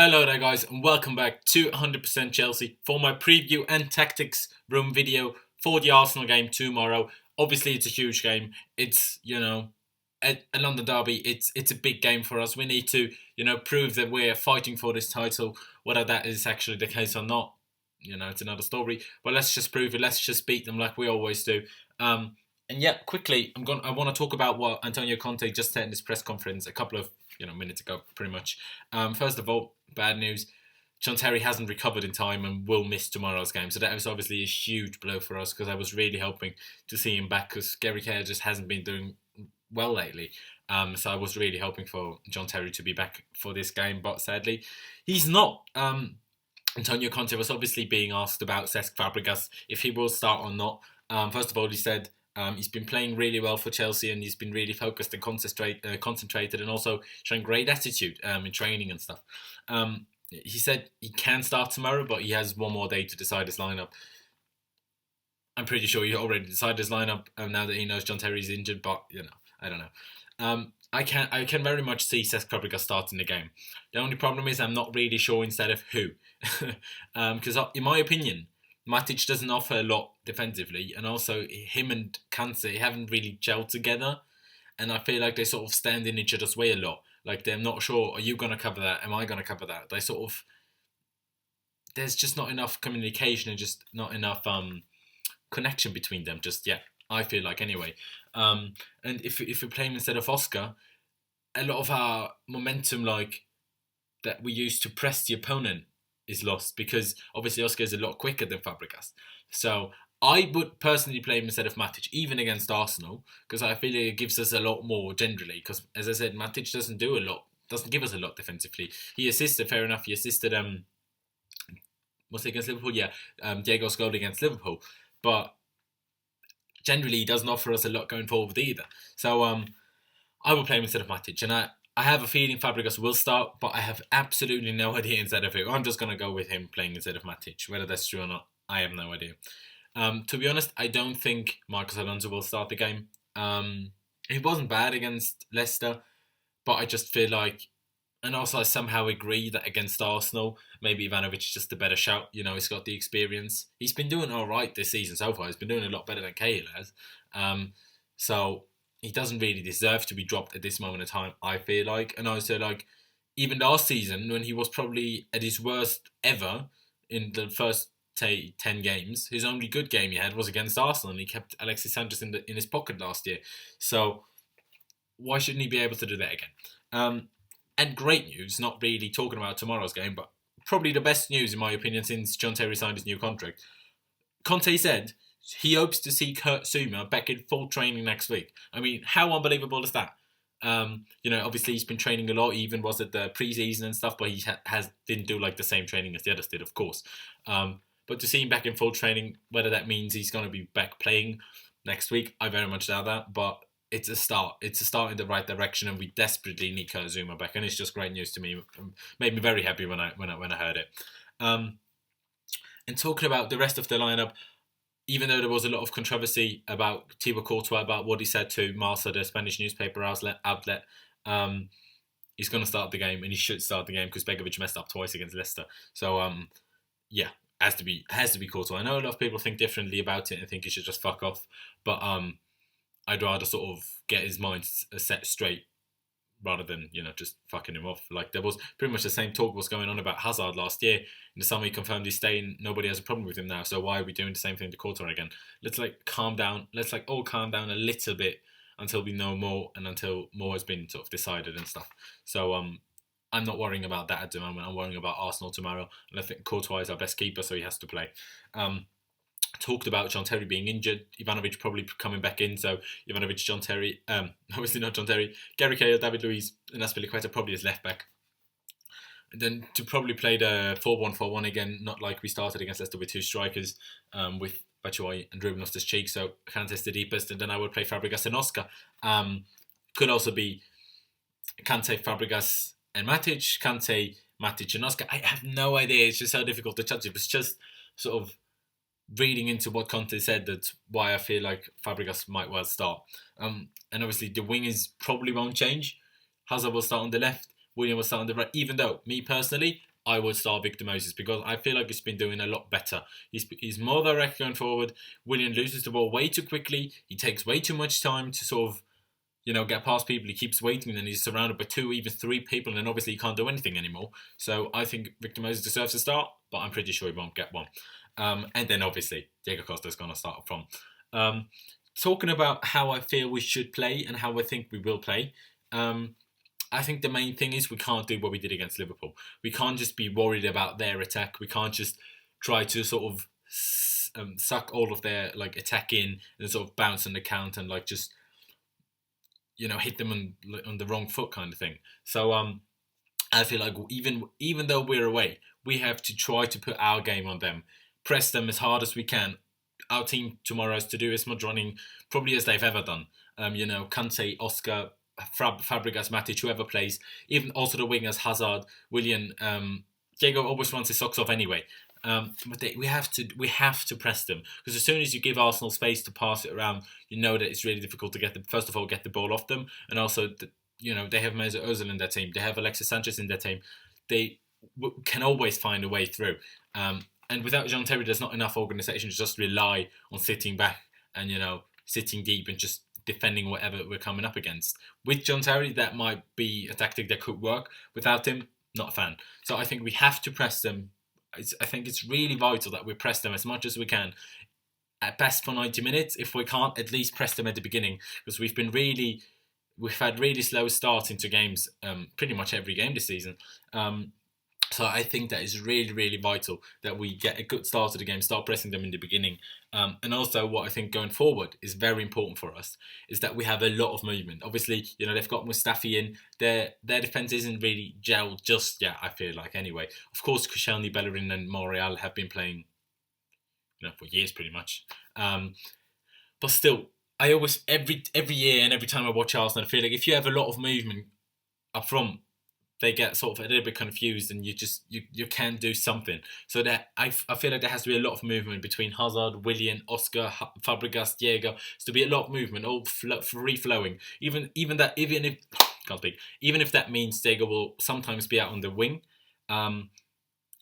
Hello there guys and welcome back to 100% Chelsea for my preview and tactics room video for the Arsenal game tomorrow. Obviously it's a huge game. It's, a London derby. It's a big game for us. We need to, prove that we're fighting for this title. Whether that is actually the case or not, it's another story. But let's just prove it. Let's just beat them like we always do. And yeah, quickly, I want to talk about what Antonio Conte just said in his press conference a couple of minutes ago, pretty much. First of all, bad news. John Terry hasn't recovered in time and will miss tomorrow's game. So that was obviously a huge blow for us because I was really hoping to see him back because Gary Cahill just hasn't been doing well lately. So I was really hoping for John Terry to be back for this game, but sadly, he's not. Antonio Conte was obviously being asked about Cesc Fabregas, if he will start or not. First of all, he said he's been playing really well for Chelsea and he's been really focused and concentrated and also showing great attitude in training and stuff. He said he can start tomorrow, but he has one more day to decide his lineup. I'm pretty sure he already decided his lineup now that he knows John Terry's injured, but I don't know. I can very much see Cesc Fabregas starting the game. The only problem is I'm not really sure instead of who, because in my opinion, Matic doesn't offer a lot defensively, and also him and Kante haven't really gelled together, and I feel like they sort of stand in each other's way a lot. Like they're not sure, are you going to cover that? Am I going to cover that? They sort of, there's just not enough communication and just not enough connection between them just yet, I feel like anyway. And if we play him instead of Oscar, a lot of our momentum like that we used to press the opponent is lost because obviously Oscar is a lot quicker than Fabregas. So I would personally play him instead of Matic, even against Arsenal, because I feel it gives us a lot more generally. Because as I said, Matic doesn't do a lot, doesn't give us a lot defensively. He assisted, fair enough. He assisted was it against Liverpool? Yeah, Diego's goal against Liverpool, but generally he doesn't offer us a lot going forward either. So I will play him instead of Matic, and I have a feeling Fabregas will start, but I have absolutely no idea instead of who. I'm just going to go with him playing instead of Matic. Whether that's true or not, I have no idea. To be honest, I don't think Marcos Alonso will start the game. He wasn't bad against Leicester, but I just feel like, and also I somehow agree that against Arsenal, maybe Ivanovic is just a better shout. He's got the experience. He's been doing all right this season so far. He's been doing a lot better than Cahill has. So he doesn't really deserve to be dropped at this moment in time, I feel like. And also, like, even last season, when he was probably at his worst ever in the first 10 games, his only good game he had was against Arsenal, and he kept Alexis Sanchez in his pocket last year. So why shouldn't he be able to do that again? And great news, not really talking about tomorrow's game, but probably the best news, in my opinion, since John Terry signed his new contract. Conte said he hopes to see Kurt Zouma back in full training next week. I mean, how unbelievable is that? Obviously he's been training a lot. He even was at the pre-season and stuff, but he didn't do like the same training as the others did, of course. But to see him back in full training, whether that means he's going to be back playing next week, I very much doubt that. But it's a start. It's a start in the right direction, and we desperately need Kurt Zouma back. And it's just great news to me. It made me very happy when I heard it. And talking about the rest of the lineup, even though there was a lot of controversy about Thibaut Courtois, about what he said to Marca, the Spanish newspaper outlet, he's going to start the game, and he should start the game because Begovic messed up twice against Leicester. So, yeah, has to be Courtois. I know a lot of people think differently about it and think he should just fuck off, but I'd rather sort of get his mind set straight rather than, just fucking him off. Like, there was pretty much the same talk was going on about Hazard last year. In the summer, he confirmed he's staying. Nobody has a problem with him now. So why are we doing the same thing to Courtois again? Let's, calm down. Let's, all calm down a little bit until we know more and until more has been sort of decided and stuff. So, I'm not worrying about that at the moment. I'm worrying about Arsenal tomorrow. And I think Courtois is our best keeper, so he has to play. Talked about John Terry being injured, Ivanovic probably coming back in, so Ivanovic, John Terry, obviously not John Terry, Gary Cahill, David Luiz, and Azpilicueta probably as left back. And then to probably play the 4-1-4-1 again, not like we started against Leicester with two strikers, with Batshuayi and Ruben Loftus-Cheek, so Kante's the deepest, and then I would play Fabregas and Oscar. Could also be Kante, Fabregas and Matic, Kante, Matic and Oscar. I have no idea, it's just so difficult to judge it. It's just sort of reading into what Conte said, that's why I feel like Fabregas might well start. And obviously the wingers probably won't change. Hazard will start on the left, William will start on the right, even though, me personally, I would start Victor Moses because I feel like he's been doing a lot better. He's more direct going forward. Willian loses the ball way too quickly. He takes way too much time to sort of get past people. He keeps waiting, and he's surrounded by two, even three people, and then obviously he can't do anything anymore. So I think Victor Moses deserves a start, but I'm pretty sure he won't get one. And then obviously Diego Costa's going to start up front. Talking about how I feel we should play and how I think we will play. I think the main thing is we can't do what we did against Liverpool. We can't just be worried about their attack. We can't just try to sort of suck all of their attack in and sort of bounce on the count and just hit them on the wrong foot kind of thing. So I feel like even though we're away, we have to try to put our game on them, press them as hard as we can. Our team tomorrow has to do as much running probably as they've ever done. Kante, Oscar, Fabregas, Matic, whoever plays, even also the wingers, Hazard, Willian, Diego always wants his socks off anyway. But we have to press them, because as soon as you give Arsenal space to pass it around, you know that it's really difficult to get the ball off them, and also they have Mesut Ozil in their team, they have Alexis Sanchez in their team, they can always find a way through. And without Jean Terry, there's not enough organisation to just rely on sitting back and sitting deep and just defending whatever we're coming up against. With John Terry, that might be a tactic that could work. Without him, not a fan. So I think we have to press them. I think it's really vital that we press them as much as we can. At best for 90 minutes. If we can't, at least press them at the beginning, because we've had really slow starts into games, pretty much every game this season. So I think that is really, really vital that we get a good start to the game, start pressing them in the beginning. And also what I think going forward is very important for us is that we have a lot of movement. Obviously, they've got Mustafi in. Their defence isn't really gelled just yet, I feel like, anyway. Of course, Koscielny, Bellerin and Monreal have been playing for years pretty much. But still, I always, every year and every time I watch Arsenal, I feel like if you have a lot of movement up front, they get sort of a little bit confused, and you can do something. So that I feel like there has to be a lot of movement between Hazard, Willian, Oscar, Fabregas, Diego. There's to be a lot of movement, all free flowing. Even if that means Diego will sometimes be out on the wing.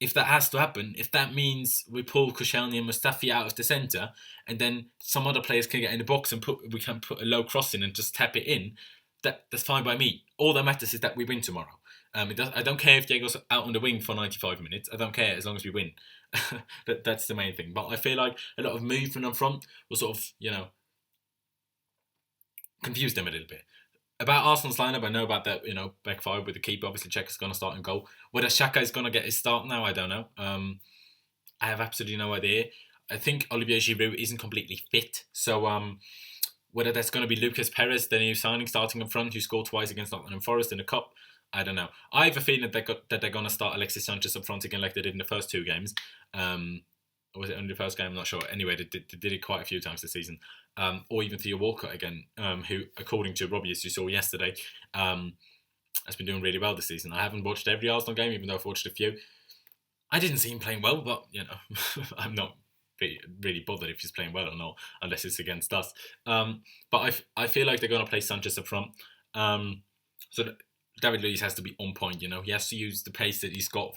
If that has to happen, if that means we pull Koscielny and Mustafi out of the centre, and then some other players can get in the box and we can put a low cross in and just tap it in, that's fine by me. All that matters is that we win tomorrow. I don't care if Diego's out on the wing for 95 minutes. I don't care as long as we win. That's the main thing. But I feel like a lot of movement up front will sort of, confuse them a little bit. About Arsenal's lineup, I know about that, back five with the keeper. Obviously, Czeka's going to start in goal. Whether Xhaka is going to get his start now, I don't know. I have absolutely no idea. I think Olivier Giroud isn't completely fit. So whether that's going to be Lucas Perez, the new signing, starting up front, who scored twice against Nottingham Forest in the Cup, I don't know. I have a feeling that they're going to start Alexis Sanchez up front again like they did in the first two games. Or was it only the first game? I'm not sure. Anyway, they did it quite a few times this season. Or even Theo Walcott again, who, according to Robbie, as you saw yesterday, has been doing really well this season. I haven't watched every Arsenal game, even though I've watched a few. I didn't see him playing well, but, I'm not really bothered if he's playing well or not, unless it's against us. But I feel like they're going to play Sanchez up front. So David Luiz has to be on point, He has to use the pace that he's got,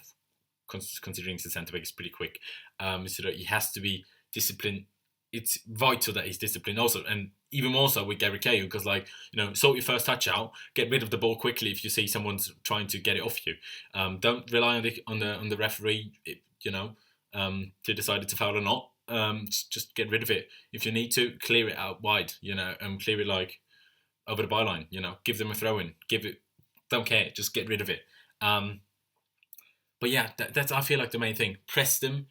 considering the centre-back is pretty quick. So that he has to be disciplined. It's vital that he's disciplined also, and even more so with Gary Cahill, because sort your first touch out, get rid of the ball quickly if you see someone's trying to get it off you. Don't rely on the referee, to decide it's a foul or not. Just get rid of it. If you need to, clear it out wide, and clear it over the byline. Give them a throw in. Don't care. Just get rid of it. But yeah, that's I feel like the main thing. Press them,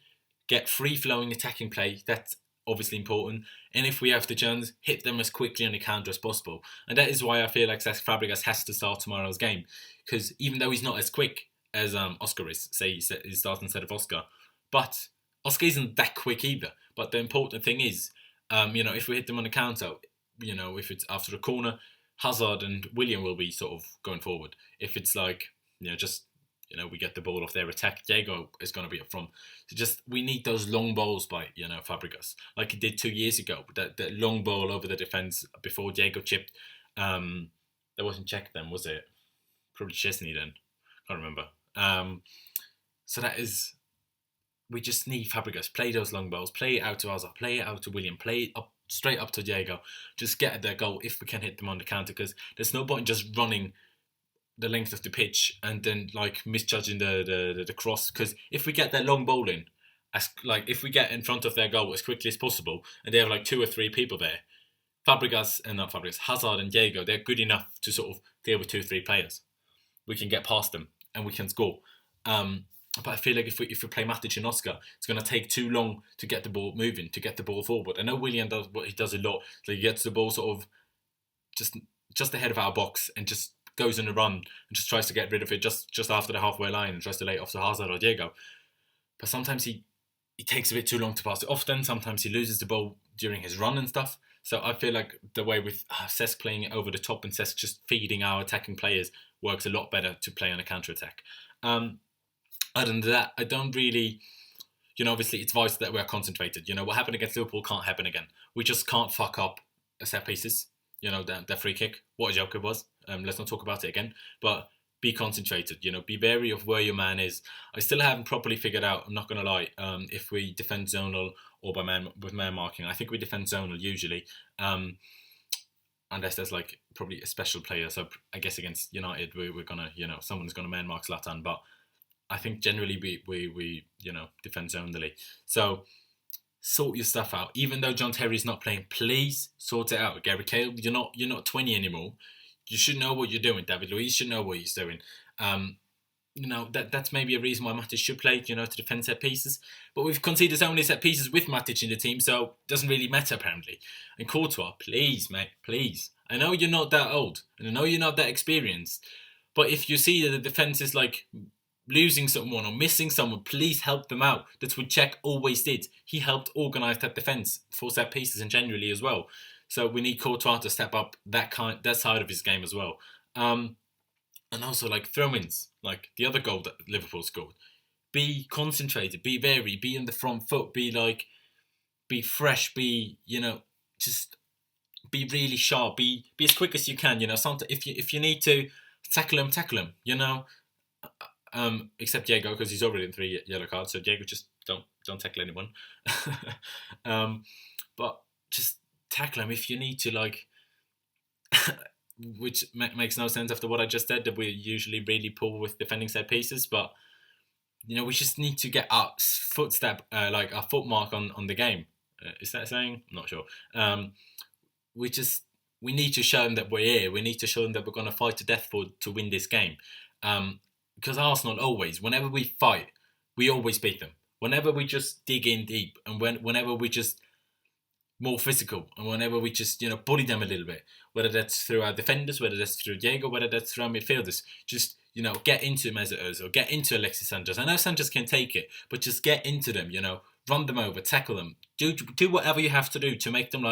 get free-flowing attacking play. That's obviously important. And if we have the chance, hit them as quickly on the counter as possible. And that is why I feel like Fabregas has to start tomorrow's game. Because even though he's not as quick as Oscar is, say he starts instead of Oscar, but Oscar isn't that quick either. But the important thing is, if we hit them on the counter, if it's after a corner, Hazard and William will be sort of going forward. If it's we get the ball off their attack, Diego is going to be up front. So we need those long balls by, Fabregas, like he did 2 years ago. That long ball over the defence before Diego chipped. That wasn't Czech then, was it? Probably Chesney then. Can't remember. So that is, we just need Fabregas. Play those long balls. Play it out to Hazard. Play it out to William. Play it up straight up to Diego. Just get their goal if we can hit them on the counter. Because there's no point just running the length of the pitch and then like misjudging the cross. Because if we get their long ball in, if we get in front of their goal as quickly as possible, and they have like 2 or 3 people there, Hazard and Diego, they're good enough to sort of deal with 2 or 3 players. We can get past them and we can score. But I feel like if we play Matic and Oscar, it's going to take too long to get the ball moving, to get the ball forward. I know William does what he does a lot. So he gets the ball sort of just ahead of our box and just goes on a run and just tries to get rid of it just after the halfway line and tries to lay it off to Hazard or Diego. But sometimes he takes a bit too long to pass it. Often, sometimes he loses the ball during his run and stuff. So I feel like the way with Cesc playing it over the top and Cesc just feeding our attacking players works a lot better to play on a counter-attack. Other than that, I don't really... obviously it's vital that we're concentrated. What happened against Liverpool can't happen again. We just can't fuck up a set pieces. That free kick. What a joke it was. Let's not talk about it again. But be concentrated. Be wary of where your man is. I still haven't properly figured out, I'm not going to lie, if we defend zonal or with man marking. I think we defend zonal usually. Unless there's like probably a special player. So I guess against United, we're going to, someone's going to man mark Zlatan. But I think generally we defend zonally. So sort your stuff out. Even though John Terry's not playing, please sort it out. Gary Cahill, you're not 20 anymore. You should know what you're doing. David Luiz should know what he's doing. That's maybe a reason why Matic should play, to defend set pieces. But we've conceded so many set pieces with Matic in the team, so it doesn't really matter apparently. And Courtois, please, mate, please. I know you're not that old, and I know you're not that experienced, but if you see that the defence is like losing someone or missing someone, please help them out. That's what Cech always did. He helped organise that defence for set pieces and generally as well. So we need Courtois to step up that side of his game as well. And also like throw-ins, like the other goal that Liverpool scored. Be concentrated, be wary, be in the front foot, be fresh, just be really sharp, be as quick as you can. Sometimes if you need to tackle him. Except Diego, because he's already in 3 yellow cards. So Diego, just don't tackle anyone. But just tackle him if you need to, which makes no sense after what I just said, that we're usually really poor with defending set pieces. But we just need to get our footstep, our foot mark on the game. Is that a saying? I'm not sure. We need to show them that we're here. We need to show them that we're going to fight to death to win this game. Because Arsenal always, whenever we fight, we always beat them. Whenever we just dig in deep, and whenever we just more physical, and whenever we just bully them a little bit, whether that's through our defenders, whether that's through Diego, whether that's through our midfielders, just get into Mesut Ozil or get into Alexis Sanchez. I know Sanchez can take it, but just get into them. Run them over, tackle them, do whatever you have to do to make them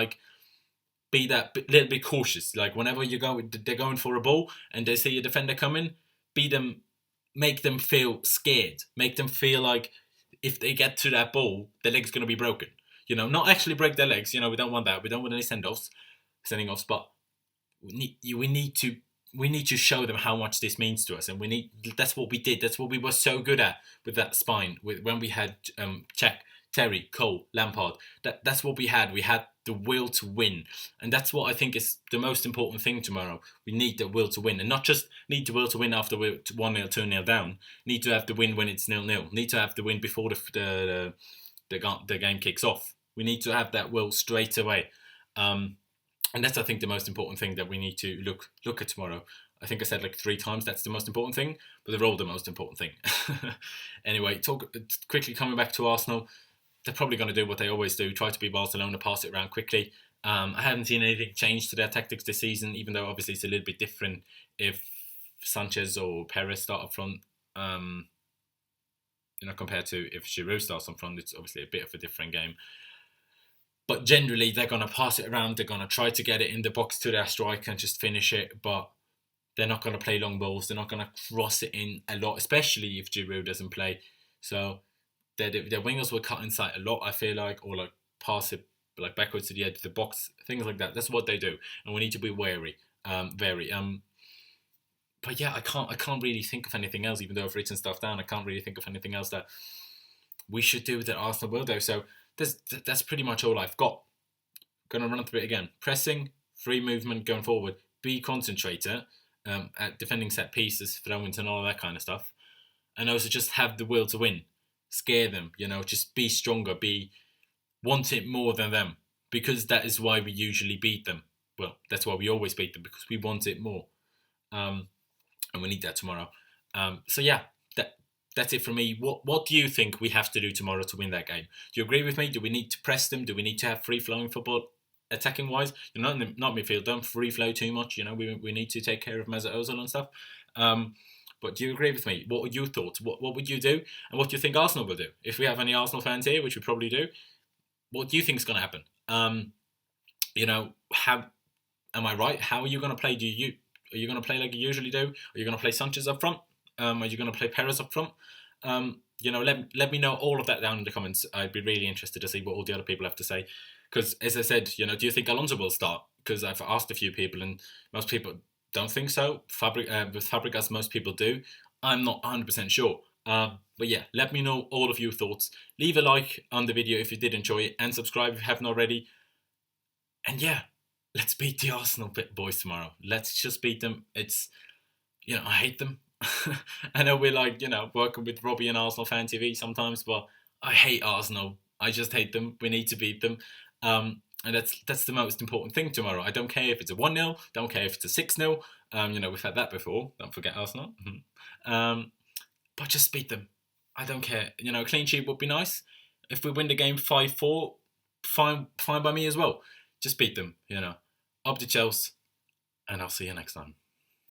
be that little bit cautious. Like whenever they're going for a ball and they see a defender coming, make them feel scared, make them feel like if they get to that ball, their leg's going to be broken. Not actually break their legs. We don't want that. We don't want any sending offs. But we need to show them how much this means to us, and that's what we did. That's what we were so good at with that spine. When we had Cech, Terry, Cole, Lampard. That's what we had. We had the will to win, and that's what I think is the most important thing tomorrow. We need the will to win, and not just need the will to win after we're 1-0, 2-0 down. Need to have the win when it's 0-0. Need to have the win before the game kicks off. We need to have that will straight away. And that's, I think, the most important thing that we need to look at tomorrow. I think I said 3 times that's the most important thing, but they're all the most important thing. Anyway, quickly coming back to Arsenal, they're probably going to do what they always do, try to be Barcelona, pass it around quickly. I haven't seen anything change to their tactics this season, even though obviously it's a little bit different if Sanchez or Perez start up front. Compared to if Giroud starts up front, it's obviously a bit of a different game. But generally, they're going to pass it around. They're going to try to get it in the box to their striker and just finish it. But they're not going to play long balls. They're not going to cross it in a lot, especially if Giroud doesn't play. So their wingers will cut inside a lot, I feel like, or pass it backwards to the edge of the box, things like that. That's what they do. And we need to be wary. But yeah, I can't really think of anything else. Even though I've written stuff down, I can't really think of anything else that we should do that Arsenal will do. So that's pretty much all I've got. Going to run through it again. Pressing, free movement going forward. Be concentrator at defending set pieces, throw-ins and all that kind of stuff. And also just have the will to win. Scare them, just be stronger, want it more than them. Because that is why we usually beat them. Well, that's why we always beat them, because we want it more. And we need that tomorrow. So yeah, that's it from me. What do you think we have to do tomorrow to win that game? Do you agree with me? Do we need to press them? Do we need to have free-flowing football? Attacking wise, not midfield. Don't free flow too much. We need to take care of Mesut Ozil and stuff. But do you agree with me? What are your thoughts? What would you do? And what do you think Arsenal will do? If we have any Arsenal fans here, which we probably do, what do you think is going to happen? How am I right? How are you going to play? Are you going to play like you usually do? Are you going to play Sanchez up front? Are you going to play Perez up front? Let me know all of that down in the comments. I'd be really interested to see what all the other people have to say. Because, as I said, do you think Alonso will start? Because I've asked a few people, and most people don't think so. With Fabregas, most people do. I'm not 100% sure. But yeah, let me know all of your thoughts. Leave a like on the video if you did enjoy it, and subscribe if you haven't already. And yeah, let's beat the Arsenal boys tomorrow. Let's just beat them. It's, I hate them. I know we're working with Robbie and Arsenal Fan TV sometimes, but I hate Arsenal. I just hate them. We need to beat them. And that's the most important thing tomorrow. I don't care if it's a 1-0, don't care if it's a 6-0. We've had that before. Don't forget Arsenal. But just beat them. I don't care. A clean sheet would be nice. If we win the game 5-4, fine by me as well. Just beat them. Up to Chels, and I'll see you next time.